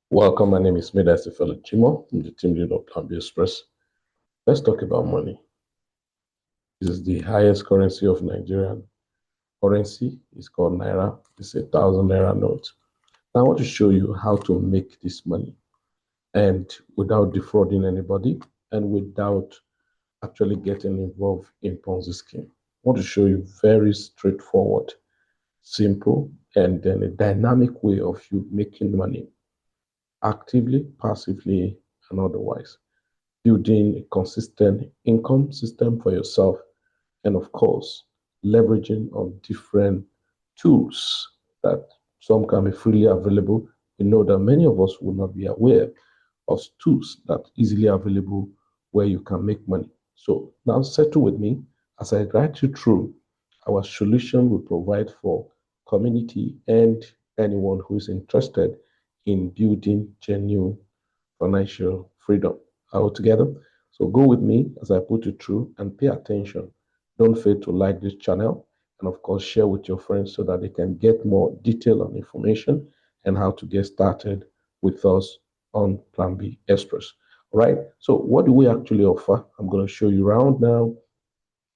Welcome, my name is Medasi Felachimo. I'm the team leader of Plan B Express. Let's talk about money. This is the highest currency of Nigerian currency. It's called Naira. It's a 1,000 Naira note. Now I want to show you how to make this money and without defrauding anybody and without actually getting involved in Ponzi scheme. I want to show you very straightforward, simple, and then a dynamic way of you making money actively, passively, and otherwise. Building a consistent income system for yourself, and of course, leveraging on different tools that some can be freely available. We know that many of us will not be aware of tools that are easily available where you can make money. So now settle with me as I guide you through our solution we provide for community and anyone who is interested in building genuine financial freedom. Are we together? So go with me as I put it through and pay attention. Don't fail to like this channel and of course share with your friends so that they can get more detail and information and how to get started with us on Plan B Express. All right. So what do we actually offer? I'm going to show you around now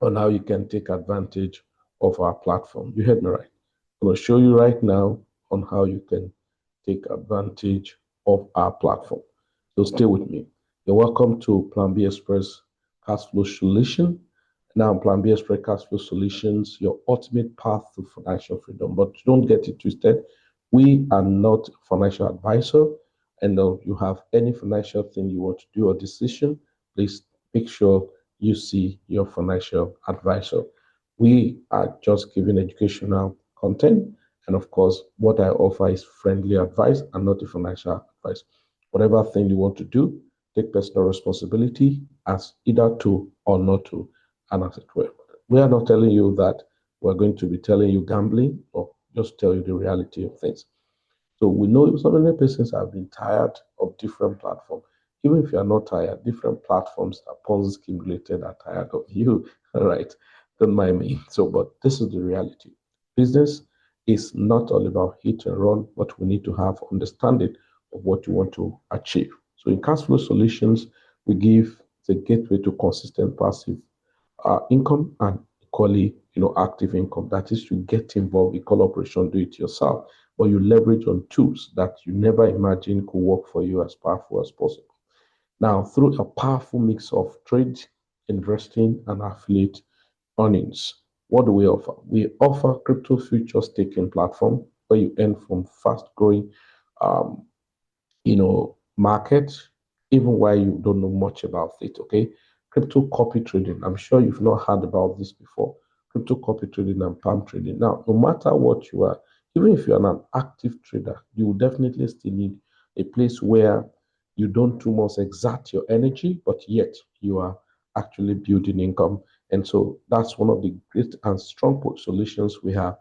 on how you can take advantage of our platform. You heard me right. I'm going to show you right now on how you can take advantage of our platform. So stay with me. You're welcome to Plan B Express Cash Flow Solution. Now, Plan B Express Cash Flow Solutions, your ultimate path to financial freedom. But don't get it twisted. We are not a financial advisor. And you have any financial thing you want to do or decision, please make sure you see your financial advisor. We are just giving educational content. And of course, what I offer is friendly advice and not a financial advice. Whatever thing you want to do, take personal responsibility as either to or not to, and as it were. We are not telling you that we're going to be telling you gambling or just tell you the reality of things. So we know so many persons have been tired of different platforms. Even if you are not tired, different platforms are Ponzi scheme related are tired of you. All right. Don't mind me. So, but this is the reality. Business is not all about hit and run, but we need to have understanding of what you want to achieve. So in cash flow solutions, we give the gateway to consistent passive income and equally, active income. That is, you get involved, you call operation, do it yourself, but you leverage on tools that you never imagined could work for you as powerful as possible. Now, through a powerful mix of trade, investing, and affiliate earnings, what do we offer? We offer crypto future staking platform where you earn from fast growing, um, market, even while you don't know much about it. Okay, crypto copy trading. I'm sure you've not heard about this before. Crypto copy trading and palm trading. Now, no matter what you are, even if you're an active trader, you will definitely still need a place where you don't too much exert your energy, but yet you are actually building income. And so that's one of the great and strong solutions we have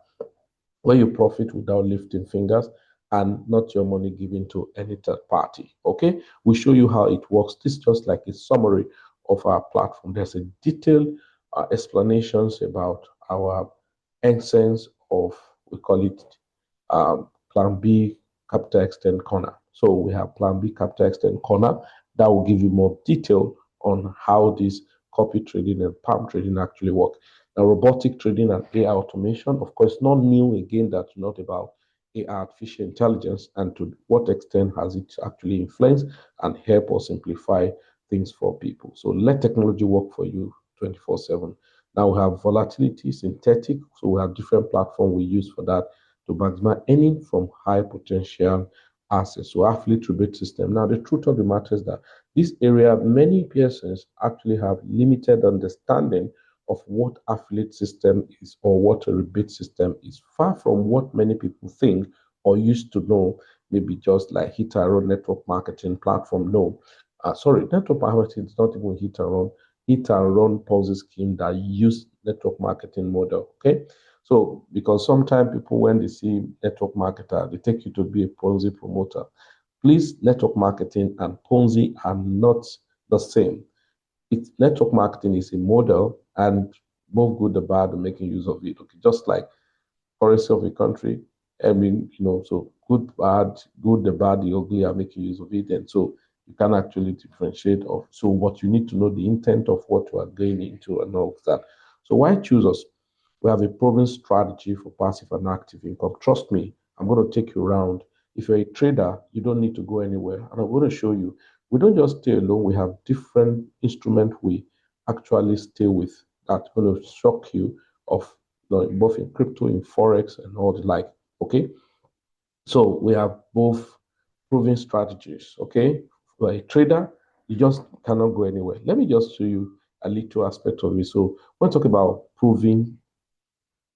where you profit without lifting fingers and not your money given to any third party. Okay, we show you how it works. This is just like a summary of our platform. There's a detailed explanations about our essence of, we call it Plan B Capital Extend Corner. So we have Plan B Capital Extend Corner that will give you more detail on how this copy trading and palm trading actually work. Now, robotic trading and AI automation, of course, not new again, that's not about AI, artificial intelligence, and to what extent has it actually influenced and help or simplify things for people. So let technology work for you 24/7. Now we have volatility, synthetic, so we have different platforms we use for that to maximize earning from high potential assets. So affiliate rebate system. Now the truth of the matter is that this area, many persons actually have limited understanding of what affiliate system is or what a rebate system is, far from what many people think or used to know, maybe just like hit and run network marketing platform. No, sorry, network marketing is not even hit and run Ponzi scheme that use network marketing model. Okay, so because sometimes people when they see network marketer, they take you to be a Ponzi promoter. Please, network marketing and Ponzi are not the same. Network marketing is a model, and both good and bad are making use of it. Okay, just like currency of a country, I mean, so good, bad, good, the bad, the ugly are making use of it. And so you can actually differentiate of, so what you need to know the intent of what you are going into and all of that. So why choose us? We have a proven strategy for passive and active income. Trust me, I'm going to take you around. If you're a trader, you don't need to go anywhere. And I'm going to show you, we don't just stay alone. We have different instruments we actually stay with that going to shock you of both in crypto, in forex, and all the like. Okay, so we have both proven strategies. Okay, for a trader, you just cannot go anywhere. Let me just show you a little aspect of it. So when we talk about proving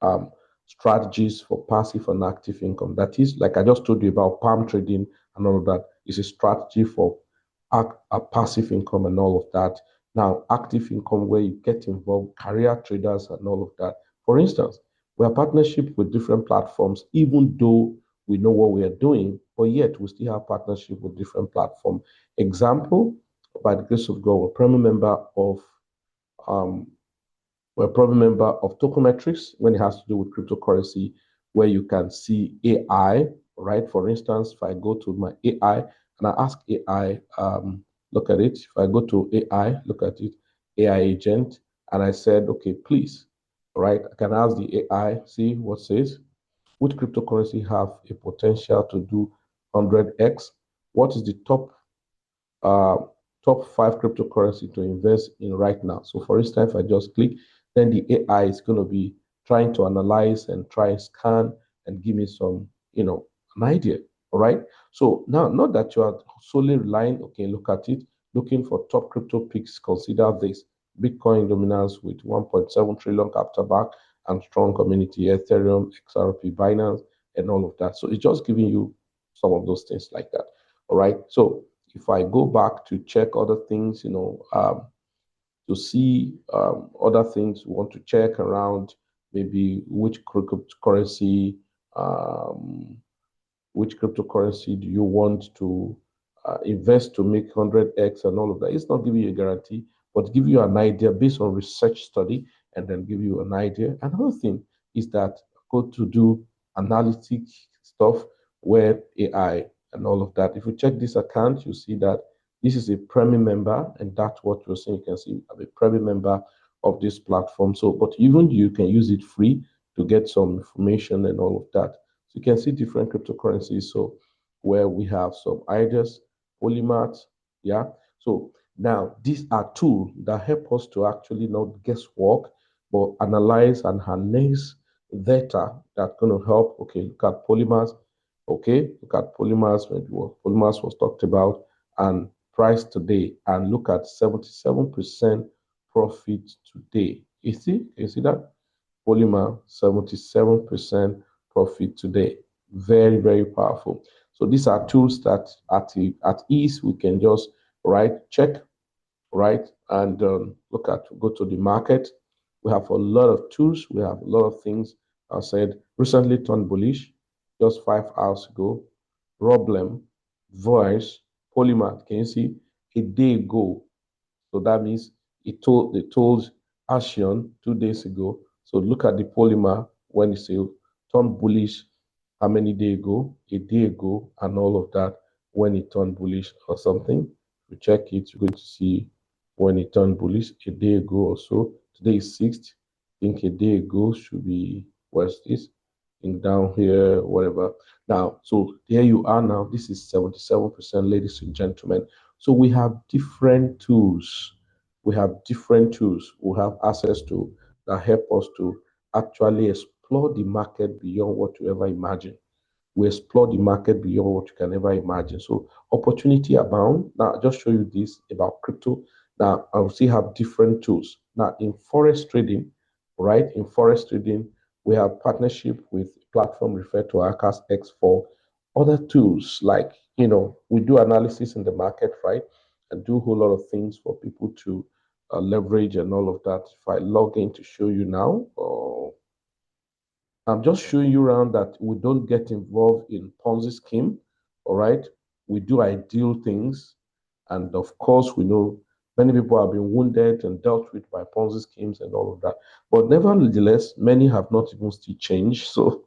um, strategies for passive and active income. That is, like I just told you about palm trading and all of that, is a strategy for a passive income and all of that. Now, active income, where you get involved, career traders and all of that. For instance, we have partnership with different platforms, even though we know what we are doing, but yet we still have partnership with different platforms. Example, by the grace of God, we're a primary member of um, we're probably a member of Tokenmetrics when it has to do with cryptocurrency, where you can see AI, right? For instance, if I go to my AI and I ask AI, look at it. If I go to AI, look at it, AI agent, and I said, okay, please, right? I can ask the AI, see what says. Would cryptocurrency have a potential to do 100x? What is the uh, top 5 cryptocurrency to invest in right now? So for instance, if I just click, then the AI is going to be trying to analyze and try and scan and give me some, an idea. All right. So now, not that you are solely relying, okay, look at it, looking for top crypto picks, consider this. Bitcoin dominance with 1.7 trillion capital back and strong community, Ethereum, XRP, Binance, and all of that. So it's just giving you some of those things like that. All right. So if I go back to check other things, to see other things, we want to check around maybe um, which cryptocurrency do you want to invest to make 100x and all of that. It's not giving you a guarantee, but give you an idea based on research study and then give you an idea. Another thing is that go to do analytic stuff where AI and all of that. If you check this account, you see that this is a premium member, and that's what you're saying. You can see I'm a premium member of this platform. So, but even you can use it free to get some information and all of that. So you can see different cryptocurrencies. So where we have some ideas, Polymath, yeah. So now these are tools that help us to actually not guesswork, but analyze and harness data that's going to help. Okay, look at Polymath. Okay, look at Polymath, maybe what Polymath was talked about, and price today, and look at 77% profit today. You see that? Polymer, 77% profit today. Very, very powerful. So these are tools that at ease we can just check, and look at, go to the market. We have a lot of tools. We have a lot of things. I said recently turned bullish just 5 hours ago. Problem, voice, Polymath. Can you see? A day ago, so that means they told Ashion 2 days ago. So look at the polymer when it say turn bullish how many days ago, a day ago, and all of that when it turned bullish or something. We check it, you're going to see when it turned bullish a day ago or so. Today is 6th. I think a day ago should be what's this? In down here, whatever. Now, so here you are now. This is 77%, ladies and gentlemen. So we have different tools. We have different tools we have access to that help us to actually explore the market beyond what you ever imagine. We explore the market beyond what you can ever imagine. So opportunity abound. Now, I just show you this about crypto. Now, I will still have different tools. Now, in forex trading, right? In forex trading, we have partnership with platform referred to as X4. Other tools like, we do analysis in the market, right? And do a whole lot of things for people to leverage and all of that. If I log in to show you now, I'm just showing you around that we don't get involved in Ponzi scheme, all right? We do ideal things. And of course, we know many people have been wounded and dealt with by Ponzi schemes and all of that. But nevertheless, many have not even still changed. So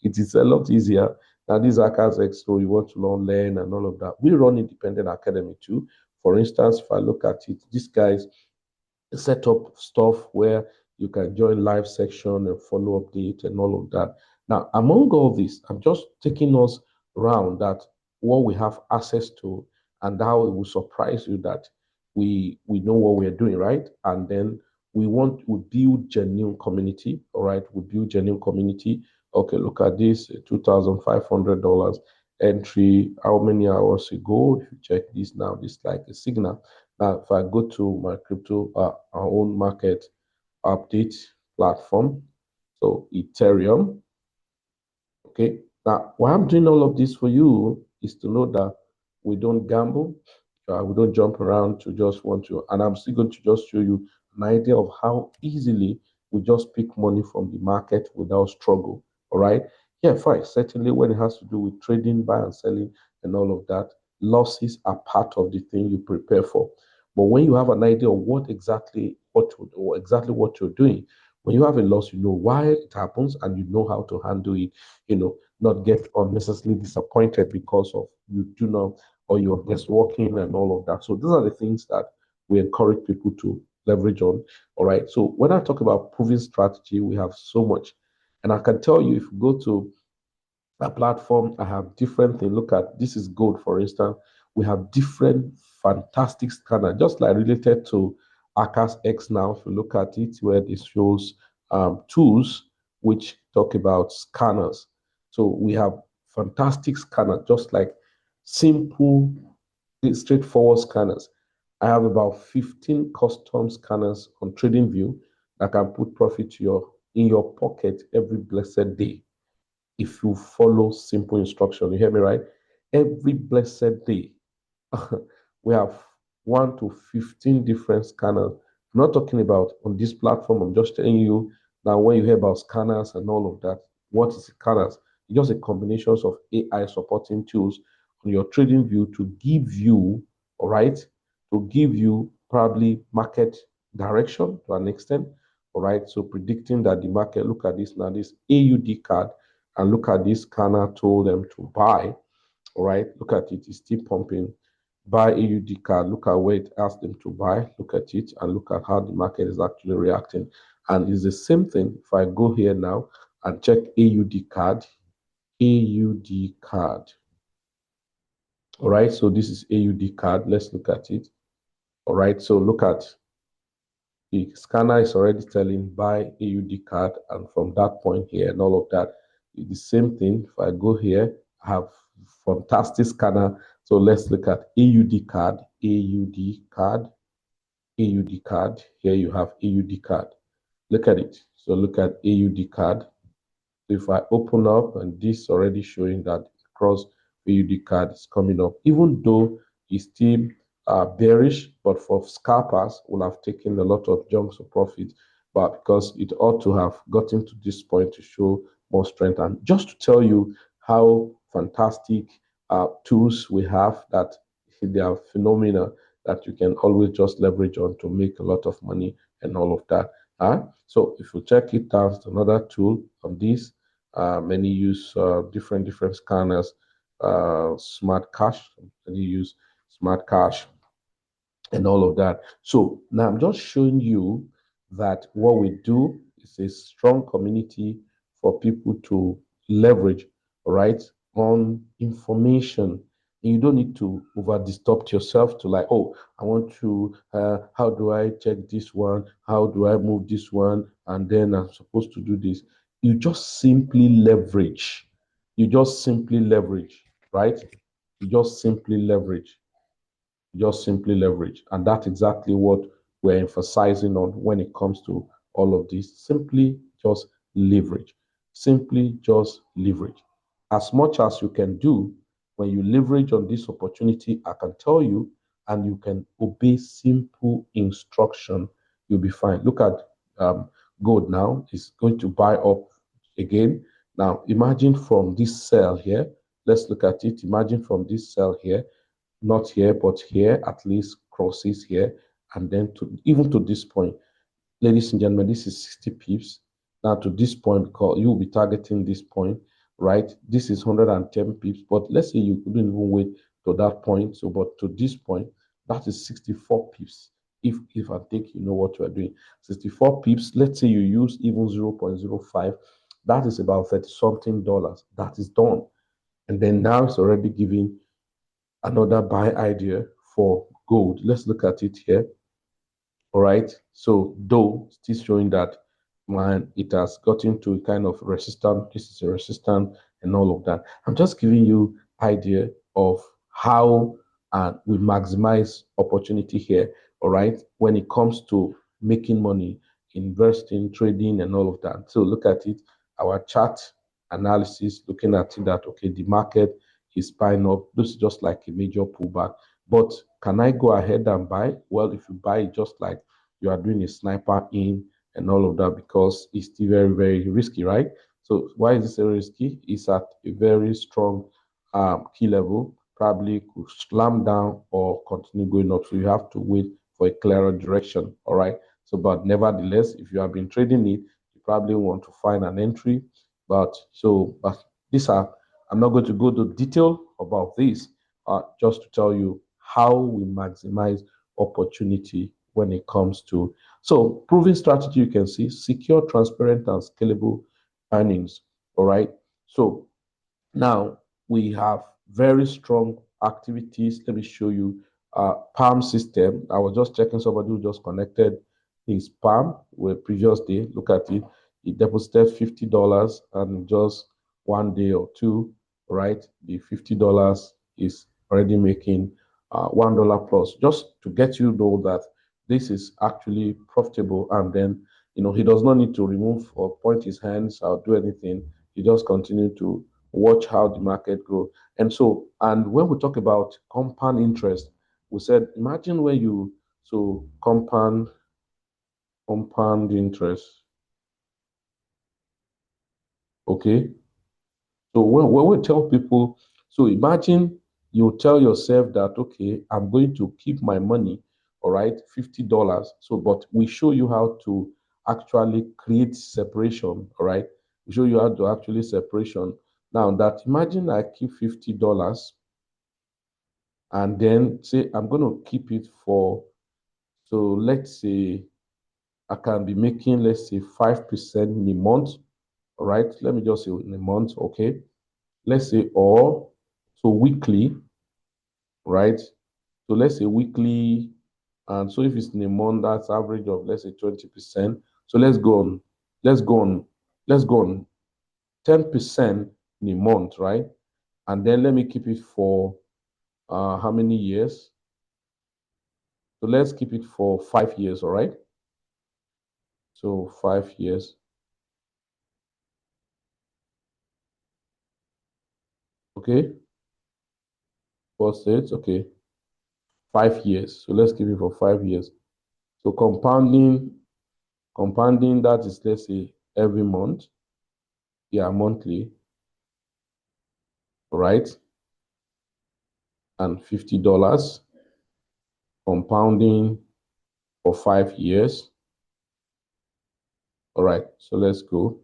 It is a lot easier. Now, these Hackers Expo, you want to learn and all of that. We run independent academy too. For instance, if I look at it, these guys set up stuff where you can join live section and follow update and all of that. Now, among all this, I'm just taking us around that what we have access to and how it will surprise you that we know what we're doing, right? And then we build genuine community, all right? We build genuine community. Okay, look at this, $2,500 entry. How many hours ago? If you check this now, this is like a signal. Now, if I go to my crypto, our own market update platform, so Ethereum, okay. Now, why I'm doing all of this for you is to know that we don't gamble, we don't jump around to just want to, and I'm still going to just show you an idea of how easily we just pick money from the market without struggle. All right. Yeah, fine. Certainly, when it has to do with trading, buy and selling, and all of that, losses are part of the thing you prepare for. But when you have an idea of exactly what you're doing, when you have a loss, you know why it happens and you know how to handle it. Not get unnecessarily disappointed because of you do not or you're just working and all of that. So those are the things that we encourage people to leverage on. All right. So when I talk about proven strategy, we have so much. And I can tell you if you go to a platform, I have different things. Look at this is gold, for instance. We have different fantastic scanner, just like related to Akas X now. If you look at it, where this shows tools which talk about scanners. So we have fantastic scanner, just like simple, straightforward scanners. I have about 15 custom scanners on TradingView that can put profit in your pocket every blessed day if you follow simple instruction. You hear me right? Every blessed day, we have 1 to 15 different scanners. I'm not talking about on this platform. I'm just telling you now when you hear about scanners and all of that, what is scanners? It's just a combination of AI supporting tools on your TradingView to give you, all right, to give you probably market direction to an extent, all right. So predicting that the market, look at this now, this AUD card, and look at this scanner told them to buy. All right, look at it, it's still pumping. Buy AUD card, look at where it asked them to buy, look at it, and look at how the market is actually reacting. And it's the same thing if I go here now and check AUD card. AUD card. All right, so this is AUD card. Let's look at it. All right, so look at the scanner is already telling buy AUD card, and from that point here and all of that, it's the same thing. If I go here, I have fantastic scanner. So let's look at AUD card, AUD card, AUD card. Here you have AUD card. Look at it. So look at AUD card. So if I open up and this already showing that cross AUD card is coming up, even though it's still bearish, but for scalpers will have taken a lot of chunks of profit, but because it ought to have gotten to this point to show more strength. And just to tell you how fantastic tools we have, that they are phenomenal, that you can always just leverage on to make a lot of money and all of that. So if you check it out, another tool on this, many use different scanners, smart cash, many use smart cash and all of that. So now I'm just showing you that what we do is a strong community for people to leverage, right, on information. And you don't need to over distort yourself to like, oh, I want to, how do I check this one? How do I move this one? And then I'm supposed to do this. You just simply leverage. You just simply leverage, right? You just simply leverage, and that's exactly what we're emphasizing on when it comes to all of this. Simply just leverage. Simply just leverage. As much as you can do, when you leverage on this opportunity, I can tell you, and you can obey simple instruction, you'll be fine. Look at gold now. It's going to buy up again. Now imagine from this sell here, let's look at it. Imagine from this sell here, not here, but here, at least crosses here, and then to even to this point, ladies and gentlemen, this is 60 pips. now to this point, because you'll be targeting this point, right? This is 110 pips, but let's say you couldn't even wait to that point. So, but to this point, that is 64 pips. If I think you know what you are doing, 64 pips. Let's say you use even 0.05, that is about 30 something dollars. That is done. And then now it's already giving another buy idea for gold. Let's look at it here. All right. So though still showing that, man, it has gotten to a kind of resistance. This is a resistance and all of that. I'm just giving you idea of how we maximize opportunity here. All right. When it comes to making money, investing, trading, and all of that. So look at it. Our chart analysis, looking at it that okay, the market is buying up. This is just like a major pullback. But can I go ahead and buy? Well, if you buy just like you are doing a sniper in and all of that, because it's still very, very risky, right? So why is this very risky? It's at a very strong key level, probably could slam down or continue going up. So you have to wait for a clearer direction, all right? So, but nevertheless, if you have been trading it, you probably want to find an entry. But these are, I'm not going to go to detail about this, just to tell you how we maximize opportunity when it comes to. So proven strategy, you can see secure, transparent, and scalable earnings. All right. So now we have very strong activities. Let me show you Palm system. I was just checking somebody who just connected his Palm with previous day. Look at it. He deposited $50 and just one day or two, right? The $50 is already making $1 plus, just to get you know that this is actually profitable. And then, he does not need to remove or point his hands or do anything. He just continue to watch how the market grow. And so, and when we talk about compound interest, we said, imagine where you, so compound interest, okay? So when we tell people, so imagine you tell yourself that, okay, I'm going to keep my money, all right, $50. So, but we show you how to actually create separation, all right? We show you how to actually separation. Now that imagine I keep $50 and then say I'm going to keep it for, so let's say I can be making, let's say 5% in a month, all right? Let me just say in a month, okay? Let's say, or so weekly, right? So let's say weekly, and so if it's in a month, that's average of let's say 20%. So let's go on, let's go on 10% in a month, right? And then let me keep it for how many years? So let's keep it for 5 years, all right? So 5 years. Okay. First it, okay. 5 years. So let's keep it for 5 years. So compounding that is let's say every month. Yeah, monthly, right? And $50 compounding for 5 years. All right, so let's go.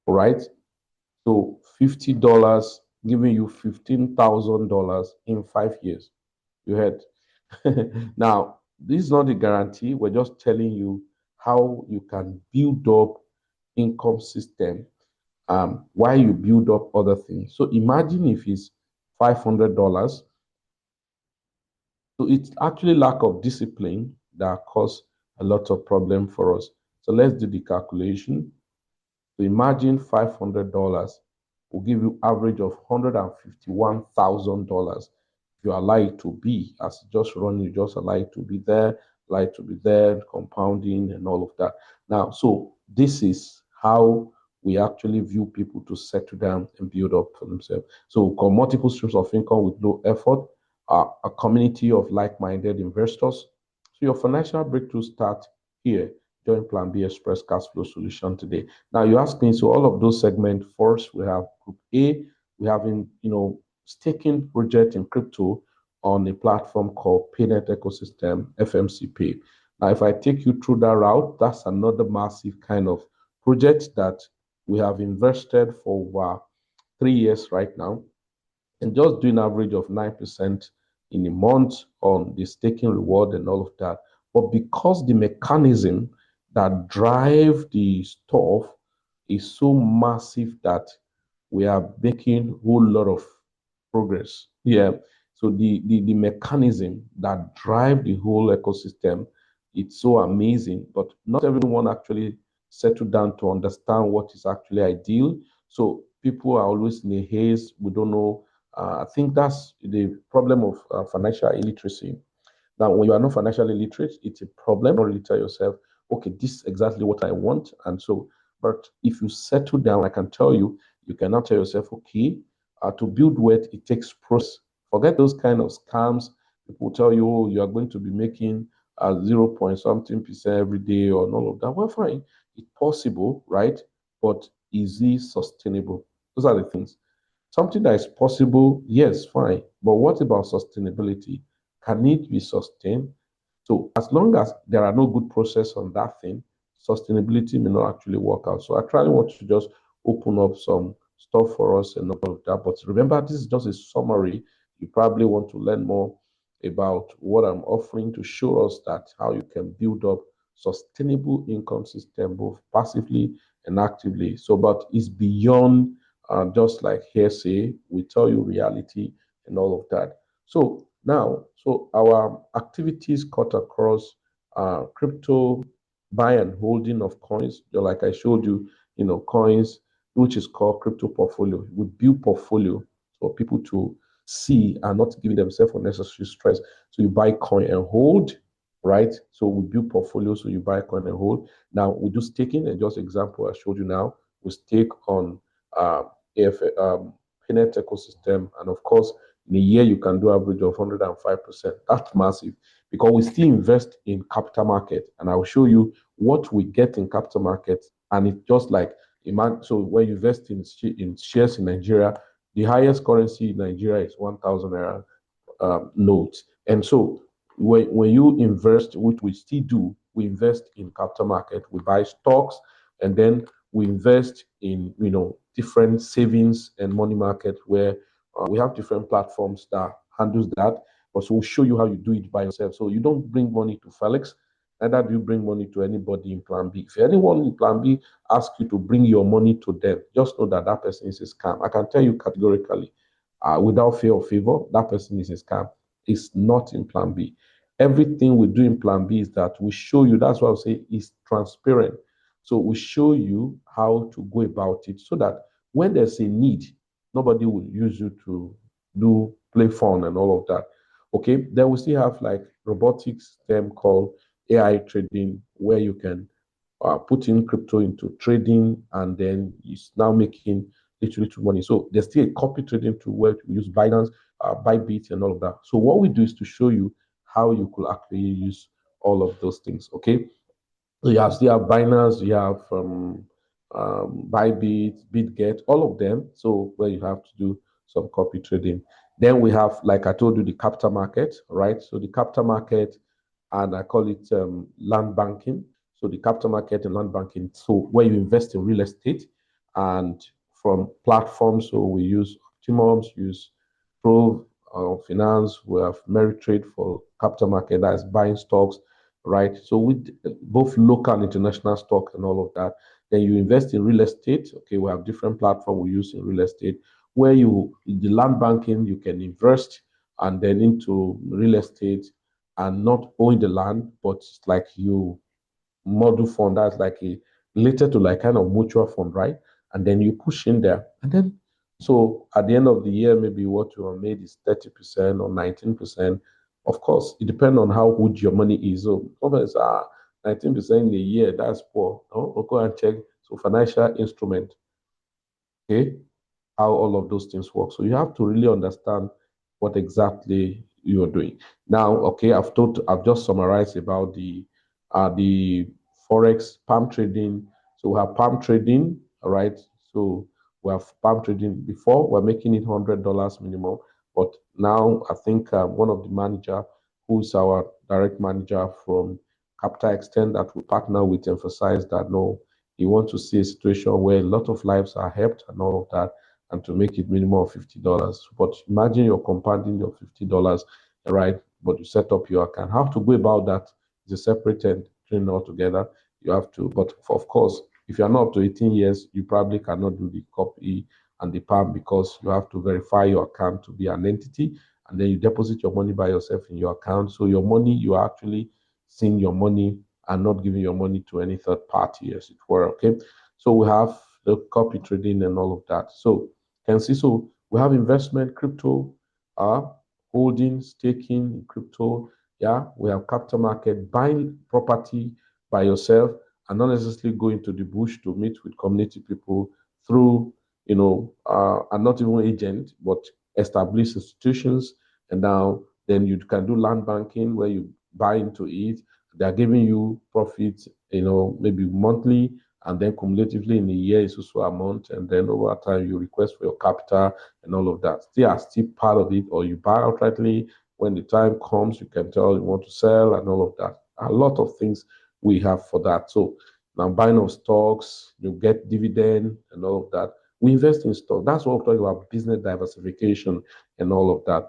All right, so $50 giving you $15,000 in 5 years. You heard? Now, this is not a guarantee. We're just telling you how you can build up income system while you build up other things. So imagine if it's $500. So it's actually lack of discipline that cause a lot of problem for us. So let's do the calculation. So imagine $500 will give you average of $151,000. If you allow it to be as just run, you just allow it to be there, allow it to be there, compounding and all of that. Now, so this is how we actually view people to settle down and build up for themselves. So we've got multiple streams of income with low effort, a community of like-minded investors. So your financial breakthrough start here. Join Plan B Express Cash Flow Solution today. Now you ask me, so all of those segments, first we have Group A, we have staking project in crypto on a platform called Paynet Ecosystem, FMC Pay. Now, if I take you through that route, that's another massive kind of project that we have invested for over 3 years right now, and just doing average of 9% in a month on the staking reward and all of that. But because the mechanism that drive the stuff is so massive that we are making a whole lot of progress. Yeah. So the mechanism that drive the whole ecosystem, it's so amazing, but not everyone actually settle down to understand what is actually ideal. So people are always in a haze. We don't know. I think that's the problem of financial illiteracy. Now, when you are not financially literate, it's a problem. Not really tell yourself, okay, this is exactly what I want. And so, but if you settle down, I can tell you, you cannot tell yourself, okay, to build wealth, it takes process. Forget those kind of scams. People tell you, oh, you are going to be making 0 point something percent every day or all of that. Well, fine. It's possible, right? But is it sustainable? Those are the things. Something that is possible, yes, fine. But what about sustainability? Can it be sustained? So as long as there are no good process on that thing, sustainability may not actually work out. So I try want to just open up some stuff for us and all of that. But remember, this is just a summary. You probably want to learn more about what I'm offering to show us that how you can build up sustainable income system both passively and actively. So, but it's beyond just like hearsay. We tell you reality and all of that. So now, so our activities cut across crypto buy and holding of coins, like I showed you, coins, which is called crypto portfolio. We build portfolio for people to see and not giving themselves unnecessary stress. So you buy coin and hold, right? So we build portfolio, so you buy coin and hold. Now we do staking, and just example I showed you now, we stake on AF, Paynet ecosystem, and of course, in a year you can do average of 105%. That's massive because we still invest in capital market, and I will show you what we get in capital market, and it's just like so when you invest in shares in Nigeria, the highest currency in Nigeria is 1,000 naira note. And so when you invest, which we still do, we invest in capital market, we buy stocks, and then we invest in different savings and money market where we have different platforms that handles that. But so we'll show you how you do it by yourself. So you don't bring money to Felix, neither do you bring money to anybody in Plan B. If anyone in Plan B asks you to bring your money to them, just know that that person is a scam. I can tell you categorically, without fear or favor, that person is a scam. It's not in Plan B. Everything we do in Plan B is that we show you, that's what I say, is transparent. So we show you how to go about it so that when there's a need, nobody will use you to do play fun and all of that. Okay, then we still have like robotics system called AI trading, where you can put in crypto into trading, and then it's now making literally money. So there's still a copy trading tool where we use Binance, Bybit, and all of that. So what we do is to show you how you could actually use all of those things. Okay, so you have still have Binance, you have Bybit, BitGet, all of them. So where you have to do some copy trading. Then we have, like I told you, the capital market, right? So the capital market, and I call it land banking. So the capital market and land banking. So where you invest in real estate, and from platforms. So we use Optimums, use Prove Finance. We have Meritrade for capital market, that is buying stocks, right? So with both local and international stock and all of that. Then you invest in real estate. Okay, we have different platforms we use in real estate where the land banking, you can invest and then into real estate and not own the land, but it's like you model fund that's like a related to like kind of mutual fund, right? And then you push in there, and then so at the end of the year, maybe what you have made is 30% or 19%. Of course, it depends on how good your money is. So others are 19% in a year, that's poor. No? We'll go and check. So financial instrument, okay, how all of those things work. So you have to really understand what exactly you're doing. Now, okay, I've just summarized about the forex palm trading. So we have palm trading, all right. So we have palm trading before we're making it $100 minimum, but now I think one of the manager, who's our direct manager from Capital Extend that we partner with emphasize that no, you want to see a situation where a lot of lives are helped and all of that, and to make it minimum of $50. But imagine you're compounding your $50, right? But you set up your account. How to go about that is a separate thing altogether. You have to, but of course, if you're not up to 18 years, you probably cannot do the copy and the PAM because you have to verify your account to be an entity, and then you deposit your money by yourself in your account. So your money, you are actually seeing your money and not giving your money to any third party, as it were. Okay. So we have the copy trading and all of that. So you can see, so we have investment, crypto, holding, staking, crypto. Yeah, we have capital market, buying property by yourself and not necessarily going to the bush to meet with community people through, and not even agent, but established institutions. And now then you can do land banking where you buy into it. They're giving you profits, maybe monthly, and then cumulatively in a year is also a month, and then over time you request for your capital and all of that. They are still part of it, or you buy outrightly. When the time comes, you can tell you want to sell and all of that. A lot of things we have for that. So now buying of stocks, you get dividend and all of that. We invest in stock. That's what we're talking about, business diversification and all of that.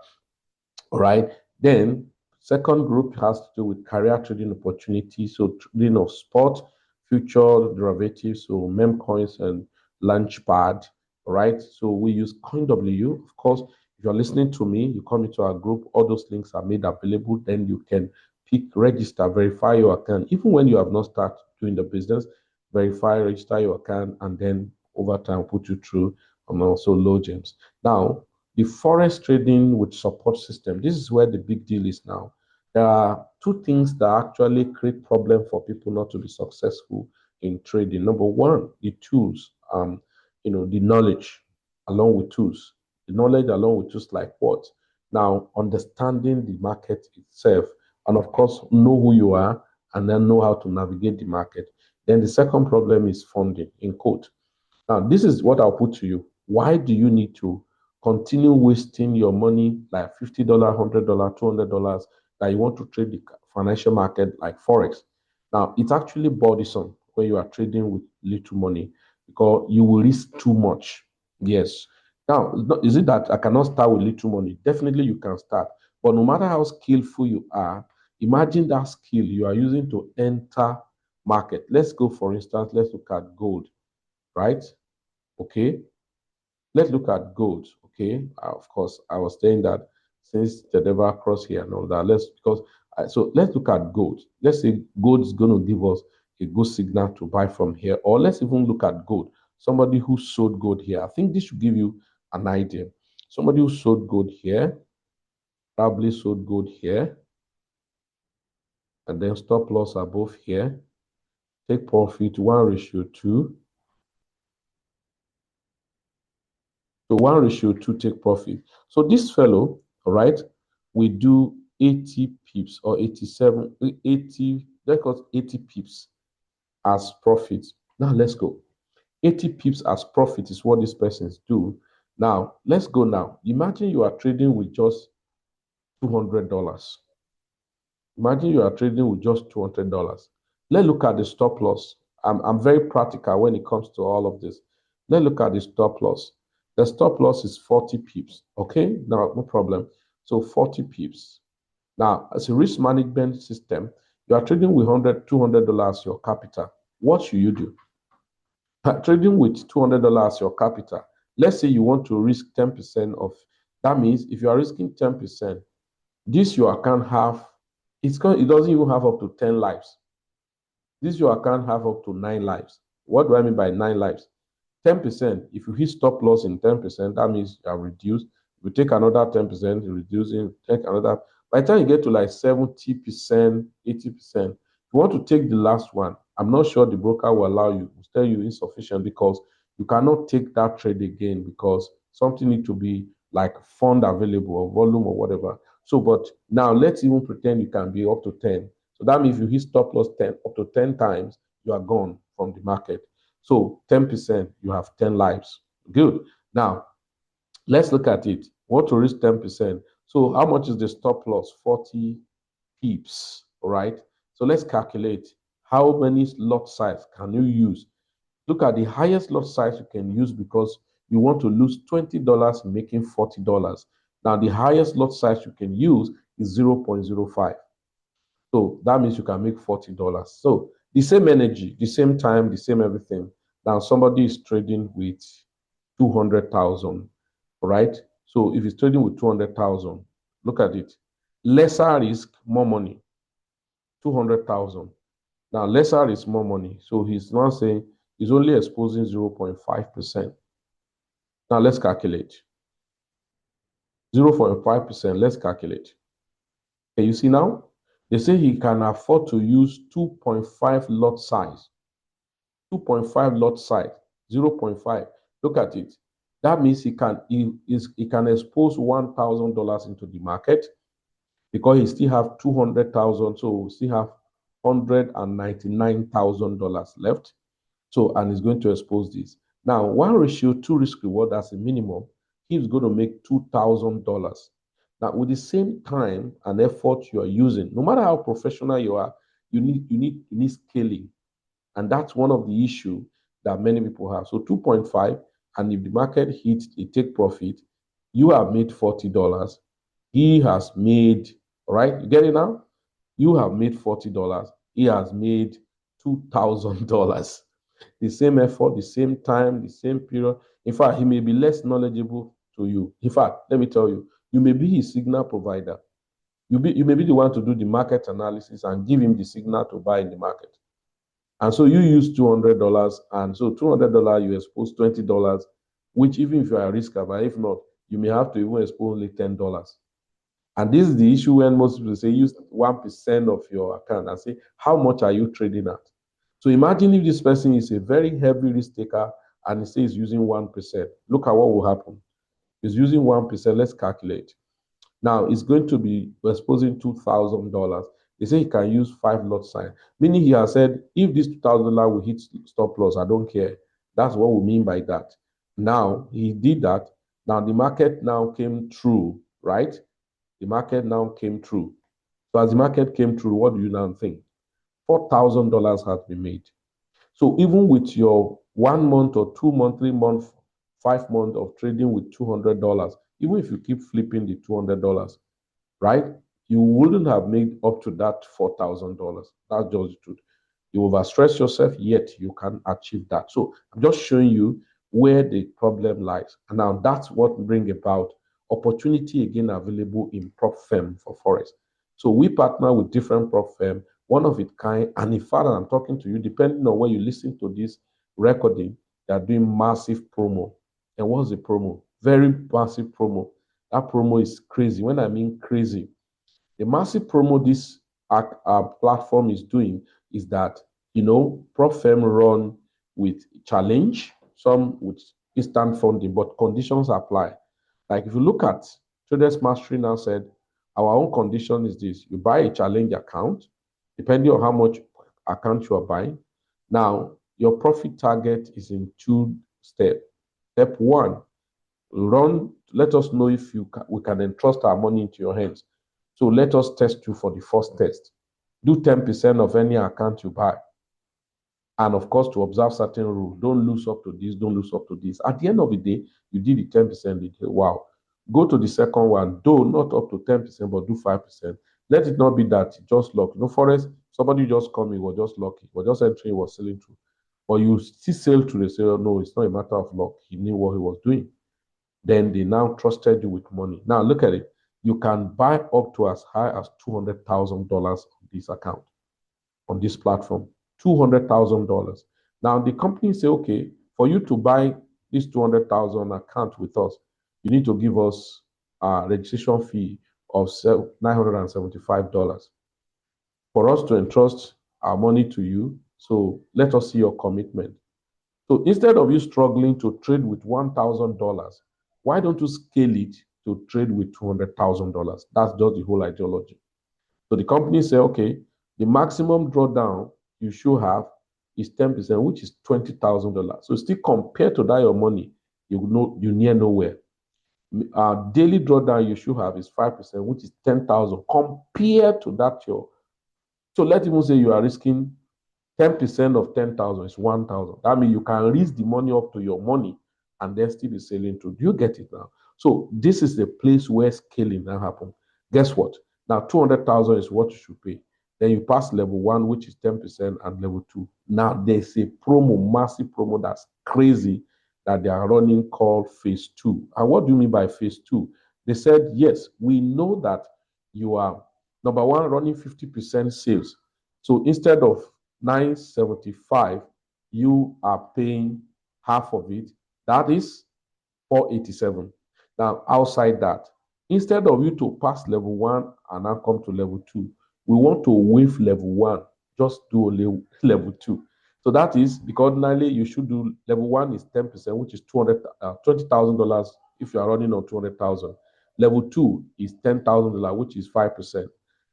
All right. Then second group has to do with career trading opportunities. So trading of spot, future derivatives, so meme coins and Launchpad. All right. So we use CoinW. Of course, if you're listening to me, you come into our group, all those links are made available. Then you can pick, register, verify your account. Even when you have not started doing the business, verify, register your account, and then over time put you through and also low gems. Now, the forex trading with support system, this is where the big deal is now. There are two things that actually create problem for people not to be successful in trading. Number one, the tools, the knowledge along with tools. The knowledge along with tools like what? Now, understanding the market itself, and of course, know who you are, and then know how to navigate the market. Then the second problem is funding, in quote. Now, this is what I'll put to you. Why do you need to continue wasting your money like $50, $100, $200 that you want to trade the financial market like Forex? Now, it's actually bothersome when you are trading with little money because you will risk too much. Yes. Now, is it that I cannot start with little money? Definitely you can start. But no matter how skillful you are, imagine that skill you are using to enter market. Let's go, for instance, let's look at gold, right? Okay, let's look at gold. Okay, of course, I was saying that since the never cross here and all that, so let's look at gold. Let's say gold is going to give us a good signal to buy from here, or let's even look at gold. Somebody who sold gold here. I think this should give you an idea. Somebody who sold gold here, probably sold gold here, and then stop loss above here. Take profit 1:2. So 1:2 take profit. So this fellow, all right, we do 80 pips or 87, 80, let's 80 pips as profit. Now let's go. 80 pips as profit is what these persons do. Now let's go now. Imagine you are trading with just $200. Imagine you are trading with just $200. Let's look at the stop loss. I'm very practical when it comes to all of this. Let's look at the stop loss. The stop loss is 40 pips. Okay, now no problem. So 40 pips. Now, as a risk management system, you are trading with $200 your capital. What should you do? Trading with $200 your capital. Let's say you want to risk 10% of. That means if you are risking 10%, this your account have. It doesn't even have up to 10 lives. This your account have up to 9 lives. What do I mean by 9 lives? 10%. If you hit stop loss in 10%, that means you are reduced. If you take another 10%, reducing, take another. By the time you get to like 70%, 80%, if you want to take the last one, I'm not sure the broker will allow you, will tell you insufficient because you cannot take that trade again because something need to be like fund available or volume or whatever. So, but now let's even pretend you can be up to 10. So that means if you hit stop loss 10 up to 10 times, you are gone from the market. So 10%, you have 10 lives. Good. Now, let's look at it. Want to reach 10%. So how much is the stop loss? 40 pips, all right? So let's calculate how many lot size can you use. Look at the highest lot size you can use because you want to lose $20 making $40. Now the highest lot size you can use is 0.05. So that means you can make $40. So the same energy, the same time, the same everything. Now somebody is trading with 200,000, right? So if he's trading with 200,000, look at it. Lesser risk, more money. 200,000. Now lesser is more money. So he's now saying he's only exposing 0.5%. Now let's calculate. 0.5%, let's calculate. Can you see now? They say he can afford to use 2.5 lot size. 2.5 lot size, 0.5. Look at it. That means he can expose $1,000 into the market because he still have 200,000, so we still have $199,000 left. So, and he's going to expose this. Now, 1:2 risk reward as a minimum, he's going to make $2,000. Now, with the same time and effort you are using, no matter how professional you are, you need scaling. And that's one of the issues that many people have. So 2.5, and if the market hits a take profit, you have made $40. He has made, right? You get it now? You have made $40. He has made $2,000. The same effort, the same time, the same period. In fact, he may be less knowledgeable to you. In fact, let me tell you, you may be his signal provider. You may be the one to do the market analysis and give him the signal to buy in the market. And so you use $200, and so $200 you expose $20, which even if you are a risker, but if not, you may have to even expose only $10. And this is the issue when most people say use 1% of your account and say, how much are you trading at? So imagine if this person is a very heavy risk taker and he says using 1%. Look at what will happen. He's using 1%. Let's calculate. Now it's going to be exposing $2,000. They say he can use 5 lot size, meaning he has said, if this $2,000 will hit stop loss, I don't care. That's what we mean by that. Now he did that. Now the market now came through, right? The market now came through. So as the market came through, what do you now think? $4,000 has been made. So even with your 1 month or 2 month, 3 month, 5 months of trading with $200, even if you keep flipping the $200, right? You wouldn't have made up to that $4,000. That's just the truth. You overstress yourself, yet you can achieve that. So I'm just showing you where the problem lies. And now that's what brings about opportunity again available in prop firm for Forex. So we partner with different prop firm, one of it kind. And in fact, I'm talking to you, depending on when you listen to this recording, they are doing massive promo. And what's the promo? Very massive promo. That promo is crazy. When I mean crazy, the massive promo this platform is doing is that, prop firm run with challenge, some with instant funding, but conditions apply. Like if you look at Traders Mastery now said, our own condition is this: you buy a challenge account, depending on how much account you are buying. Now, your profit target is in 2 steps. Step 1, let us know if we can entrust our money into your hands. So let us test you for the first test. Do 10% of any account you buy. And of course, to observe certain rules. Don't lose up to this, don't lose up to this. At the end of the day, you did the 10%, you did, wow. Go to the second one, though not up to 10%, but do 5%. Let it not be that just luck. Forex, somebody just come in, was just lucky, was just entering, was selling through. But you still sail through, they say, oh, no, it's not a matter of luck. He knew what he was doing. Then they now trusted you with money. Now look at it. You can buy up to as high as $200,000 on this account, on this platform. $200,000. Now the company say, okay, for you to buy this 200,000 account with us, you need to give us a registration fee of $975 for us to entrust our money to you. So let us see your commitment. So instead of you struggling to trade with $1,000, why don't you scale it to trade with $200,000? That's just the whole ideology. So the company say, okay, the maximum drawdown you should have is 10%, which is $20,000. So still compared to that your money, you near nowhere. Daily drawdown you should have is 5%, which is 10,000. Compared to that your So let's even say you are risking 10% of 10,000 is 1,000. That means you can raise the money up to your money and then still be selling through. Do you get it now? So this is the place where scaling now happens. Guess what? Now 200,000 is what you should pay. Then you pass level one, which is 10%, and level two. Now there's a promo, massive promo that's crazy that they are running called phase two. And what do you mean by phase two? They said, yes, we know that you are number one running 50% sales. So instead of 975, you are paying half of it. That is 487. Now, outside that, instead of you to pass level one and now come to level two, we want to waive level one, just do only level two. So that is because ordinarily you should do level one is 10%, which is $20,000 if you are running on 200,000. Level two is $10,000, which is 5%.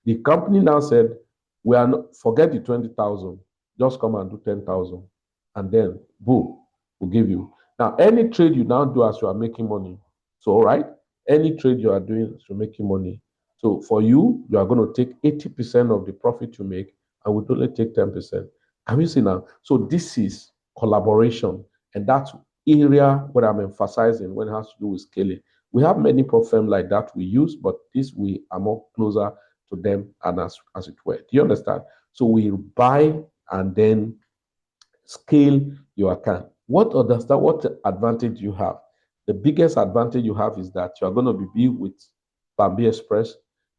The company now said, we are not, forget the 20,000, just come and do 10,000, and then boom, we'll give you. Now, any trade you now do as you are making money, so all right, any trade you are doing as you're making money. So for you, you are going to take 80% of the profit you make, and we only take 10%. Can you see now? So this is collaboration, and that's area where I'm emphasizing when it has to do with scaling. We have many firms like that we use, but this we are more closer to them and as it were. Do you understand? So we buy and then scale your account. What advantage you have? The biggest advantage you have is that you are going to be with Bambi Express.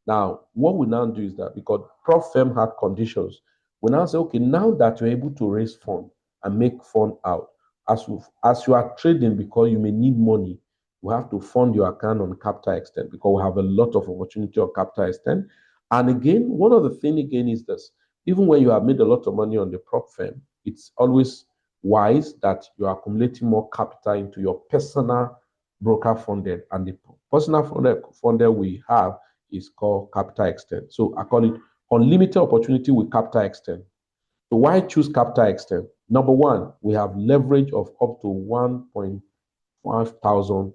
Now, what we now do is that because Prof firm had conditions, we now say, okay, now that you're able to raise fund and make fund out, as you are trading, because you may need money, you have to fund your account on Capital Extend because we have a lot of opportunity on Capital Extend. And again, one of the things again is this: even when you have made a lot of money on the prop firm, it's always wise that you are accumulating more capital into your personal broker funded. And the personal funded we have is called Capital Extend. So I call it unlimited opportunity with Capital Extend. So why choose Capital Extend? Number one, we have leverage of up to 1.5 thousand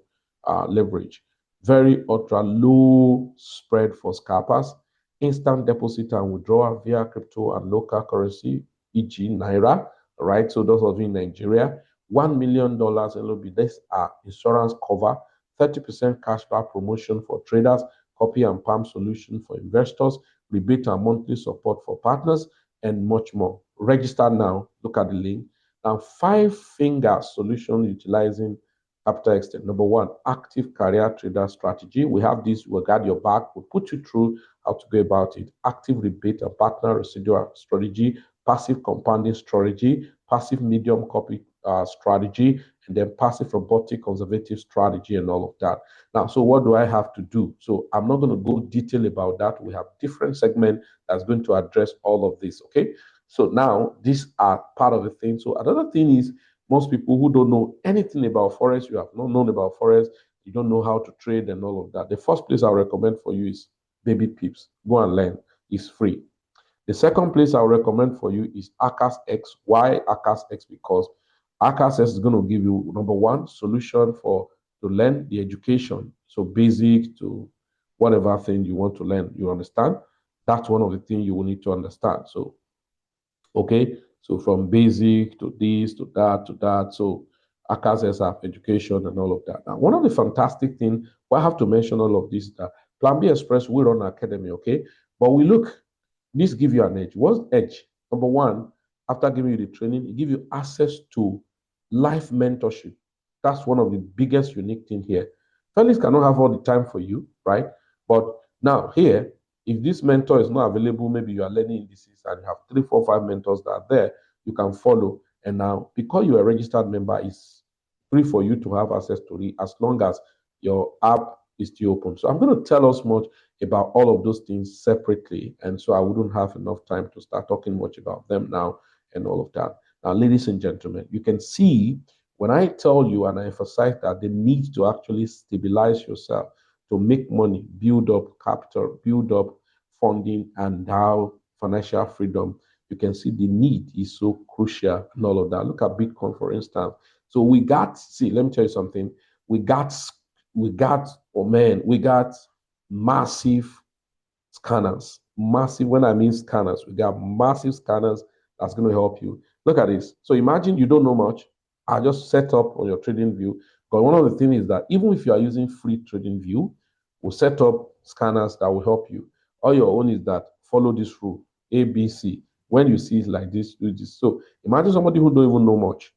leverage. Very ultra low spread for scalpers. Instant deposit and withdrawal via crypto and local currency, e.g. Naira, right? So those of you in Nigeria, $1 million LOB. These are insurance cover, 30% cashback promotion for traders, copy and palm solution for investors, rebate and monthly support for partners, and much more. Register now. Look at the link. Now, 5-finger solution utilizing Capital Extend. Number one, active career trader strategy. We have this, we'll guard your back, we'll put you through how to go about it. Active rebate and partner residual strategy, passive compounding strategy, passive medium copy strategy, and then passive robotic conservative strategy and all of that. Now, so what do I have to do? So I'm not going to go detail about that. We have different segments that's going to address all of this, okay? So now these are part of the thing. So another thing is most people who don't know anything about Forex, you have not known about Forex, you don't know how to trade and all of that. The first place I recommend for you is Baby Pips. Go and learn. It's free. The second place I'll recommend for you is Akas X. Why Akas X? Because Akas X is going to give you, number one, solution to learn the education. So basic to whatever thing you want to learn. You understand? That's one of the things you will need to understand. So, okay. So from basic to this, to that, to that. So Akas X have education and all of that. Now, one of the fantastic things, well, I have to mention all of this, that Plan B Express, we run an academy, okay? But we look, this give you an edge. What's edge? Number one, after giving you the training, it give you access to life mentorship. That's one of the biggest unique thing here. Felix cannot have all the time for you, right? But now here, if this mentor is not available, maybe you are learning indices and you have 3, 4, 5 mentors that are there, you can follow. And now, because you're a registered member, it's free for you to have access to it as long as your app is still open. So I'm going to tell us much about all of those things separately. And so I wouldn't have enough time to start talking much about them now and all of that. Now, ladies and gentlemen, you can see when I tell you and I emphasize that the need to actually stabilize yourself, to make money, build up capital, build up funding, and now financial freedom, you can see the need is so crucial and all of that. Look at Bitcoin, for instance. So we got, see, let me tell you something. We got massive scanners. Massive, when I mean scanners, we got massive scanners that's going to help you. Look at this. So imagine you don't know much. I just set up on your trading view. But one of the things is that even if you are using free trading view, we'll set up scanners that will help you. All your own is that follow this rule, ABC. When you see it like this, do this. So imagine somebody who don't even know much.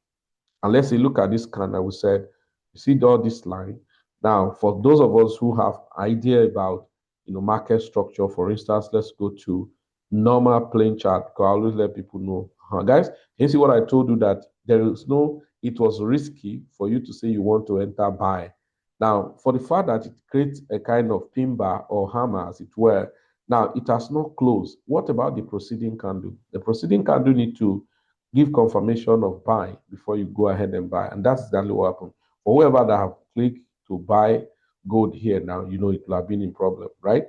And let's say, look at this scanner. We said, you see all this line. Now, for those of us who have idea about market structure, for instance, let's go to normal plain chart, because I always let people know. Guys, you see what I told you, that it was risky for you to say you want to enter buy. Now, for the fact that it creates a kind of pin bar or hammer, as it were, now it has not closed. What about the preceding candle? The preceding candle need to give confirmation of buy before you go ahead and buy. And that's exactly what happened. For whoever that have clicked to buy gold here now, it will have been in problem, right?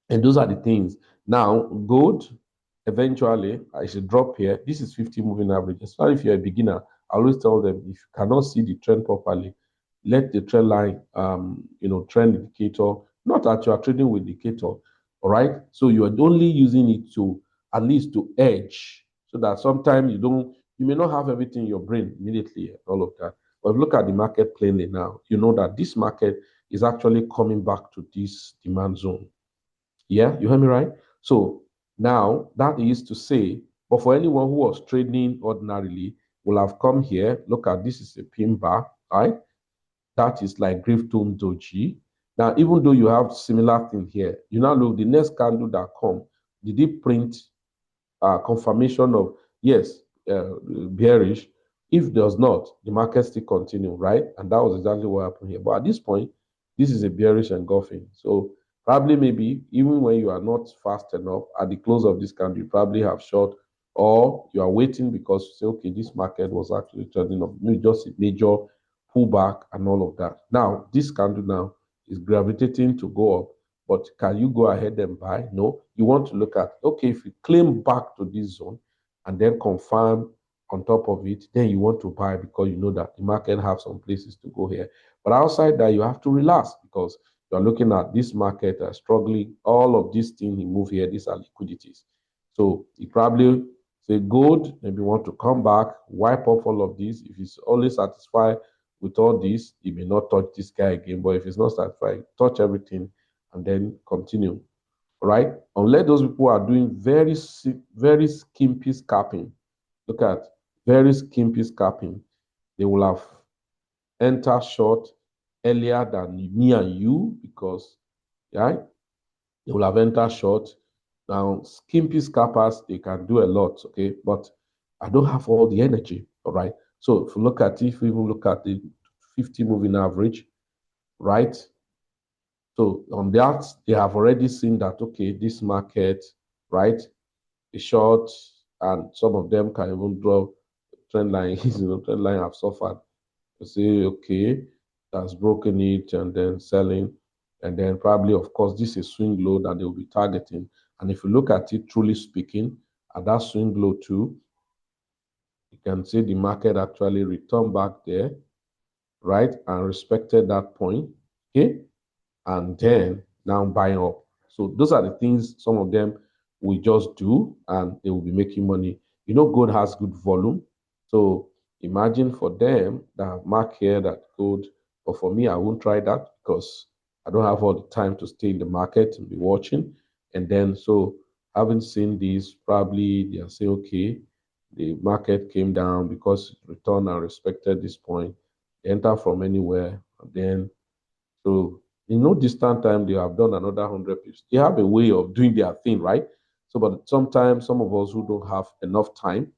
And those are the things. Now, gold, eventually, I should drop here. This is 50 moving average. Especially if you're a beginner, I always tell them, if you cannot see the trend properly, let the trend line, trend indicator, not that you are trading with indicator, all right? So you are only using it to, at least to edge, so that sometimes you may not have everything in your brain immediately, all of that. But if you look at the market plainly now, you know that this market is actually coming back to this demand zone. Yeah, you hear me right? So now that is to say, but for anyone who was trading ordinarily, will have come here. Look at this, is a pin bar, right? That is like Gravestone Doji. Now, even though you have similar thing here, you now look the next candle that come. Did it print confirmation of yes, bearish? If does not, the market still continue, right? And that was exactly what happened here. But at this point, this is a bearish engulfing. So probably maybe even when you are not fast enough at the close of this candle, you probably have short, or you are waiting because you say, okay, this market was actually trading up, maybe just a major pullback and all of that. Now, this candle now is gravitating to go up, but can you go ahead and buy? No. You want to look at, okay, if you claim back to this zone and then confirm on top of it, then you want to buy, because you know that the market have some places to go here. But outside that, you have to relax, because you're looking at this market struggling. All of these things you move here, these are liquidities. So you probably say gold, maybe want to come back, wipe off all of this. If it's only satisfied with all this, you may not touch this guy again. But if it's not satisfied, touch everything and then continue. Right? Unless those people are doing very, very skimpy scalping. Look at very skimpy scalping. They will have entered short earlier than me and you, because right, they will have entered short. Now, skimpy scalpers, they can do a lot, okay? But I don't have all the energy, all right? So if you look at it, if we even look at the 50 moving average, right? So on that, they have already seen that, okay, this market, right, is short, and some of them can even draw trend line. Trend line have suffered. You say, okay, that's broken it, and then selling, and then probably, of course, this is swing low that they will be targeting. And if you look at it, truly speaking, at that swing low too, you can see the market actually returned back there, right, and respected that point, okay, and then now buying up. So those are the things some of them will just do, and they will be making money. Gold has good volume. So imagine for them that mark here that gold, but for me, I won't try that, because I don't have all the time to stay in the market and be watching. And then, so having seen this, probably they'll say, okay, the market came down because it returned and respected this point. They enter from anywhere, and then, so in no distant time, they have done another 100 pips. They have a way of doing their thing, right? So, but sometimes some of us who don't have enough time,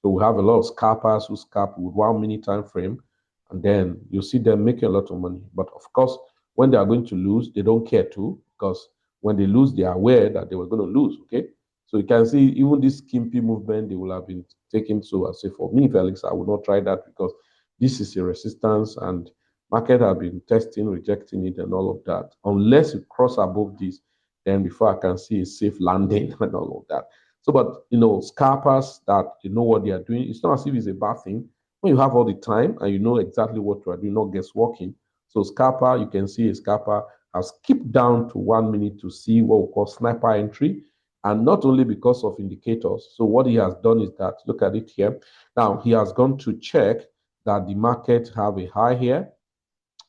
so we have a lot of scalpers who scalp with 1 minute time frame, and then you see them making a lot of money. But of course, when they are going to lose, they don't care too, because when they lose, they are aware that they were going to lose, okay? So you can see even this skimpy movement, they will have been taken. So I say, for me, Felix, I will not try that, because this is a resistance, and market have been testing, rejecting it, and all of that. Unless you cross above this, then before I can see a safe landing and all of that. So, but scalpers that know what they are doing, it's not as if it's a bad thing. When you have all the time and you know exactly what you are doing, not guessworking. So, scalper, you can see a scalper I'll skip down to 1 minute to see what we call sniper entry, and not only because of indicators. So what he has done is that, look at it here. Now he has gone to check that the market have a high here,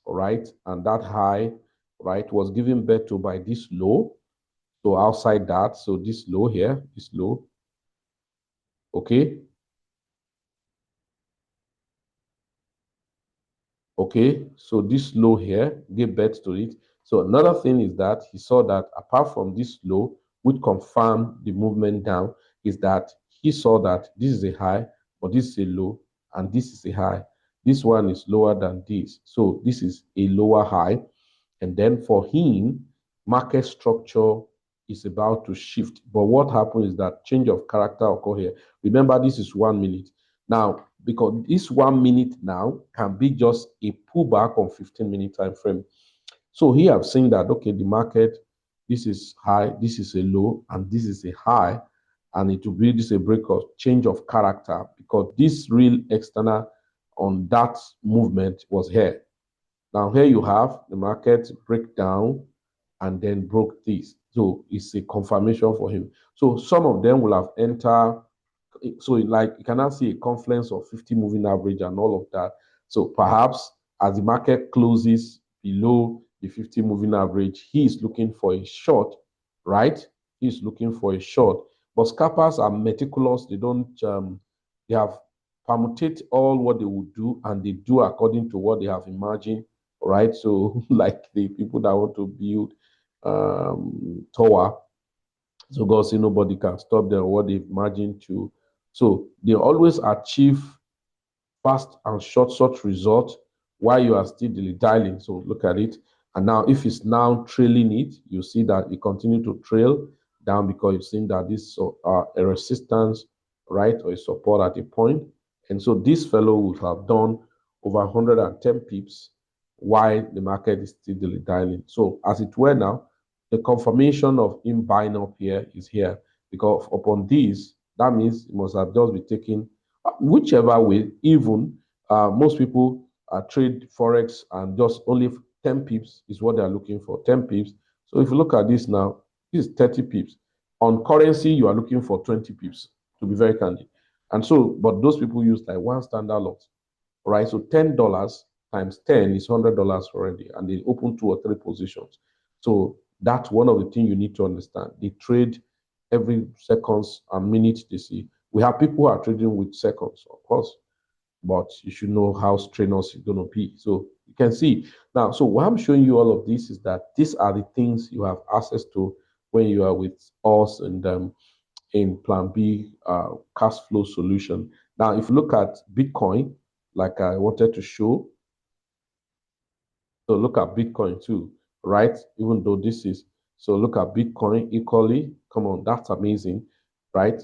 all right, and that high, right, was given birth to by this low. So outside that, so this low here, this low, okay. Okay, so this low here gave birth to it. So another thing is that he saw that apart from this low, which confirmed the movement down, is that he saw that this is a high, but this is a low, and this is a high. This one is lower than this. So this is a lower high. And then for him, market structure is about to shift. But what happens is that change of character occur here. Remember, this is 1 minute. Now, because this 1 minute now can be just a pullback on 15-minute time frame. So here I've seen that, okay, the market, this is high, this is a low, and this is a high, and it will be this a break of change of character because this real external on that movement was here. Now here you have the market break down and then broke this. So it's a confirmation for him. So some of them will have entered. So like you cannot see a confluence of 50 moving average and all of that. So perhaps as the market closes below the 50 moving average, he is looking for a short, right? He's looking for a short. But scalpers are meticulous. They don't, they have permutate all what they would do and they do according to what they have imagined, right? So like the people that want to build tower, so God say nobody can stop them what they've imagined to. So they always achieve fast and short result while you are still dialing. So look at it. And now if it's now trailing it, you see that it continue to trail down because you've seen that this a resistance, right, or a support at a point. And so this fellow would have done over 110 pips while the market is still dialing. So as it were now, the confirmation of him buying up here is here because upon this, that means it must have just been taken whichever way. Even most people trade forex and just only 10 pips is what they're looking for, 10 pips. So if you look at this now, this is 30 pips. On currency, you are looking for 20 pips, to be very candid. And so, but those people use like one standard lot, right? So $10 times 10 is $100 already, and they open 2 or 3 positions. So that's one of the things you need to understand. They trade every seconds and minutes they see. We have people who are trading with seconds, of course, but you should know how strenuous it's going to be. So you can see now. So what I'm showing you all of this is that these are the things you have access to when you are with us and in Plan B cash flow solution. Now, if you look at Bitcoin, like I wanted to show, so look at Bitcoin too, right? Even though this is, so look at Bitcoin equally. Come on, that's amazing, right?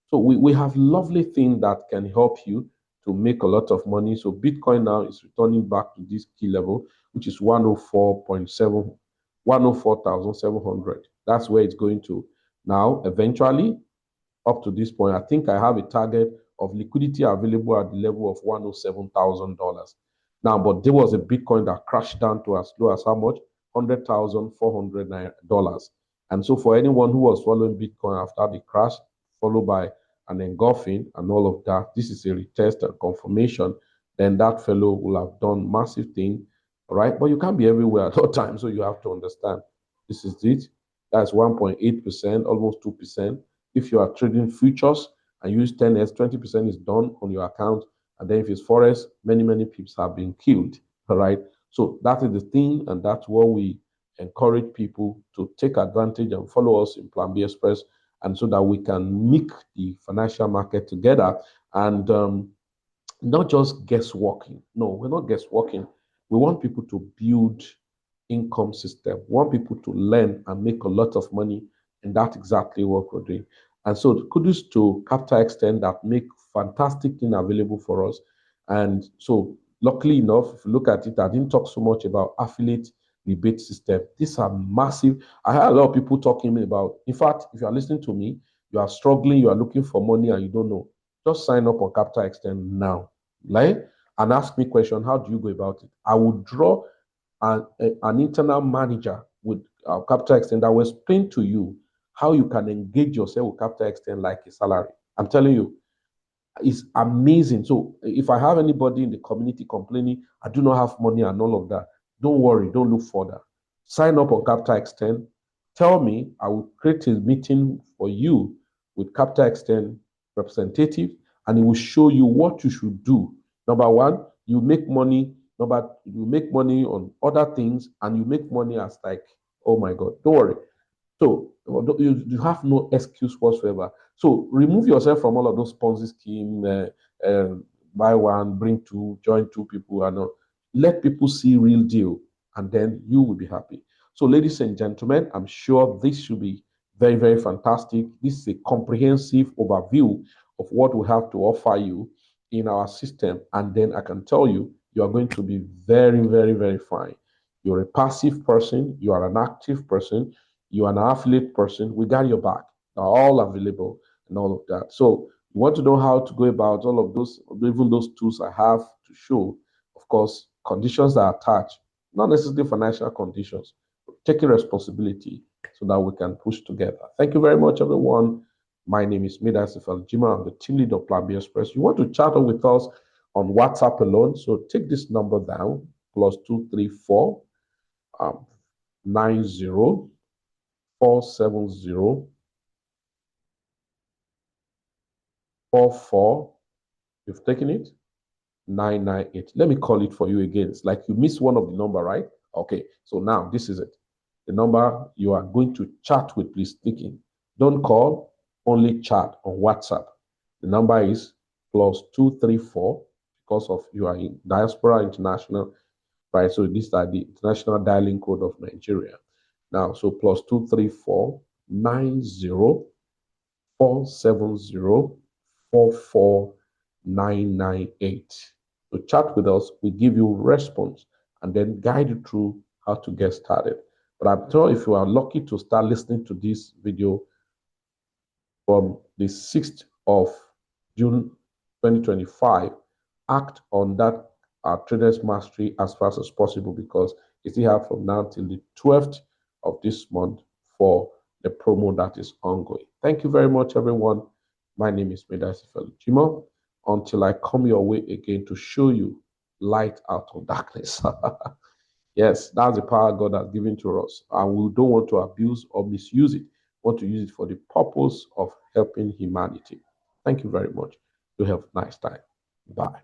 So we have lovely things that can help you to make a lot of money. So Bitcoin now is returning back to this key level, which is 104.7, 104,700. That's where it's going to. Now, eventually, up to this point, I think I have a target of liquidity available at the level of $107,000. Now, but there was a Bitcoin that crashed down to as low as how much? $100,400. And so for anyone who was following Bitcoin after the crash, followed by an engulfing and all of that, this is a retest and confirmation, then that fellow will have done massive thing, right? But you can't be everywhere at all times, so you have to understand. This is it. That's 1.8%, almost 2%. If you are trading futures and use 10x, 20% is done on your account. And then if it's forex, many pips have been killed, all right? So that is the thing, and that's what we encourage people to take advantage and follow us in Plan B Express, and so that we can make the financial market together and not just guessworking. No, we're not guessworking. We want people to build income system. We want people to learn and make a lot of money, and that's exactly what we're doing. And so kudos to Capital Extend that make fantastic thing available for us. And so luckily enough, if you look at it, I didn't talk so much about affiliate rebate system. These are massive. I heard a lot of people talking about, in fact, if you are listening to me, you are struggling, you are looking for money and you don't know, just sign up on Capital Extend now, right? And ask me question, how do you go about it? I will draw an internal manager with Capital Extend that will explain to you how you can engage yourself with Capital Extend like a salary. I'm telling you, it's amazing. So if I have anybody in the community complaining, I do not have money and all of that, don't worry, don't look further. Sign up on Capital Extend. Tell me, I will create a meeting for you with Capital Extend representative, and it will show you what you should do. Number one, you make money. You make money on other things, and you make money as like, oh my God, don't worry. So you have no excuse whatsoever. So remove yourself from all of those Ponzi scheme, buy one, bring two, join two people, and let people see real deal, and then you will be happy. So, ladies and gentlemen, I'm sure this should be very, very fantastic. This is a comprehensive overview of what we have to offer you in our system, and then I can tell you, you are going to be very, very, very fine. You're a passive person, you are an active person, you are an affiliate person, we got your back. They're all available and all of that. So you want to know how to go about all of those, even those tools I have to show, of course, conditions that are attached, not necessarily financial conditions, taking responsibility so that we can push together. Thank you very much, everyone. My name is Midas Jima. I'm the team lead of Plan B Express. You want to chat with us on WhatsApp alone, so take this number down, +234 90 470 44. You've taken it? 998. Let me call it for you again. It's like you missed one of the number, right? Okay, so now this is it. The number you are going to chat with, please speaking. Don't call, only chat on WhatsApp. The number is +234 because of you are in diaspora international, right? So these are the international dialing code of Nigeria. Now, so +234 90 470 44998. So chat with us, we give you response and then guide you through how to get started. But I'm sure if you are lucky to start listening to this video from the 6th of June 2025, act on that traders mastery as fast as possible because you still have from now till the 12th of this month for the promo that is ongoing. Thank you very much, everyone. My name is Midas Jima. Until I come your way again to show you light out of darkness. Yes, that's the power God has given to us. And we don't want to abuse or misuse it. We want to use it for the purpose of helping humanity. Thank you very much. You have a nice time. Bye.